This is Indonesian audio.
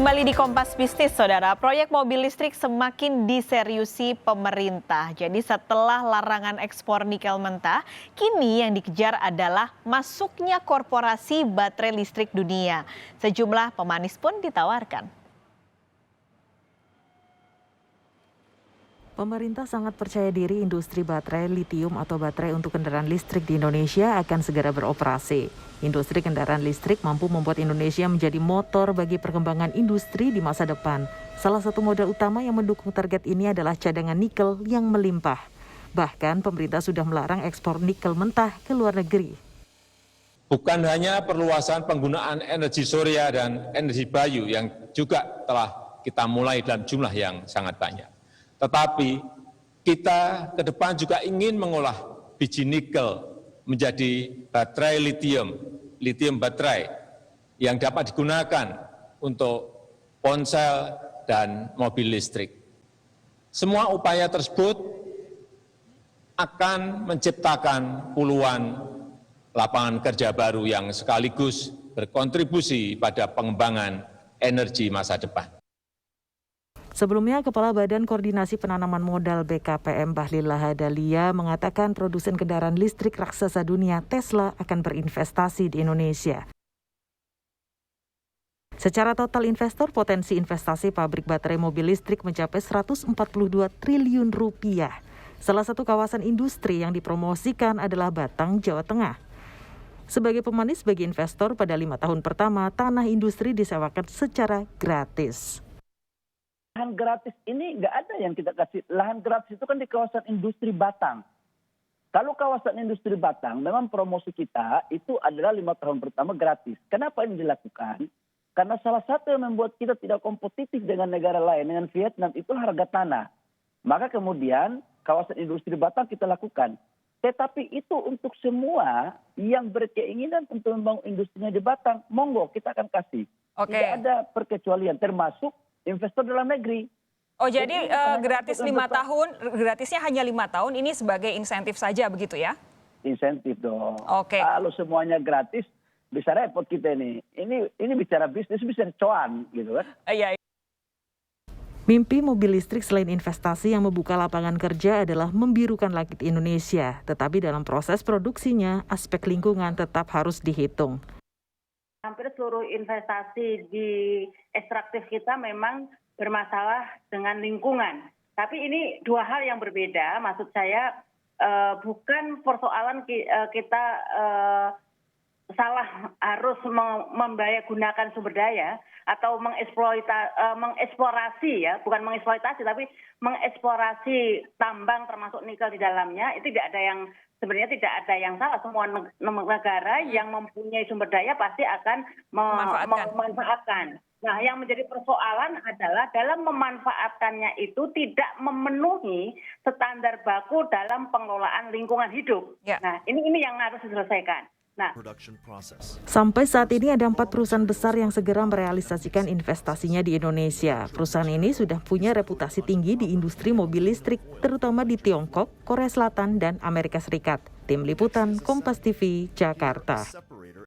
Kembali di Kompas Bisnis, Saudara. Proyek mobil listrik semakin diseriusi pemerintah. Jadi setelah larangan ekspor nikel mentah, kini yang dikejar adalah masuknya korporasi baterai listrik dunia. Sejumlah pemanis pun ditawarkan. Pemerintah sangat percaya diri industri baterai litium atau baterai untuk kendaraan listrik di Indonesia akan segera beroperasi. Industri kendaraan listrik mampu membuat Indonesia menjadi motor bagi perkembangan industri di masa depan. Salah satu modal utama yang mendukung target ini adalah cadangan nikel yang melimpah. Bahkan pemerintah sudah melarang ekspor nikel mentah ke luar negeri. Bukan hanya perluasan penggunaan energi surya dan energi bayu yang juga telah kita mulai dalam jumlah yang sangat banyak. Tetapi kita ke depan juga ingin mengolah biji nikel menjadi baterai litium baterai yang dapat digunakan untuk ponsel dan mobil listrik. Semua upaya tersebut akan menciptakan puluhan lapangan kerja baru yang sekaligus berkontribusi pada pengembangan energi masa depan. Sebelumnya, Kepala Badan Koordinasi Penanaman Modal BKPM Bahlil Lahadalia mengatakan produsen kendaraan listrik raksasa dunia Tesla akan berinvestasi di Indonesia. Secara total investor, potensi investasi pabrik baterai mobil listrik mencapai 142 triliun rupiah. Salah satu kawasan industri yang dipromosikan adalah Batang, Jawa Tengah. Sebagai pemanis bagi investor, pada 5 tahun pertama, tanah industri disewakan secara gratis. Lahan gratis ini nggak ada yang kita kasih. Lahan gratis itu kan di kawasan industri Batang. Kalau kawasan industri Batang, memang promosi kita itu adalah 5 tahun pertama gratis. Kenapa ini dilakukan? Karena salah satu yang membuat kita tidak kompetitif dengan negara lain, dengan Vietnam, itu harga tanah. Maka kemudian kawasan industri Batang kita lakukan. Tetapi itu untuk semua yang berkeinginan untuk membangun industrinya di Batang, monggo kita akan kasih. Oke. Tidak ada perkecualian, termasuk investor dalam negeri. Oh, jadi gratis 5 tahun, gratisnya hanya 5 tahun, ini sebagai insentif saja begitu ya? Insentif dong. Oke. Kalau semuanya gratis, bisa repot kita ini. Ini bicara bisnis, bisa cuan gitu kan. Iya. Mimpi mobil listrik selain investasi yang membuka lapangan kerja adalah membirukan langit Indonesia. Tetapi dalam proses produksinya, aspek lingkungan tetap harus dihitung. Hampir seluruh investasi di ekstraktif kita memang bermasalah dengan lingkungan. Tapi ini dua hal yang berbeda. Maksud saya bukan persoalan kita salah harus membayagunakan sumber daya atau mengeksplorasi ya, bukan mengeksploitasi tapi mengeksplorasi tambang termasuk nikel di dalamnya. Itu sebenarnya tidak ada yang salah. Semua negara yang mempunyai sumber daya pasti akan memanfaatkan. Nah, yang menjadi persoalan adalah dalam memanfaatkannya itu tidak memenuhi standar baku dalam pengelolaan lingkungan hidup. Ya. Nah, ini yang harus diselesaikan. Nah, sampai saat ini ada 4 perusahaan besar yang segera merealisasikan investasinya di Indonesia. Perusahaan ini sudah punya reputasi tinggi di industri mobil listrik, terutama di Tiongkok, Korea Selatan, dan Amerika Serikat. Tim Liputan, Kompas TV, Jakarta.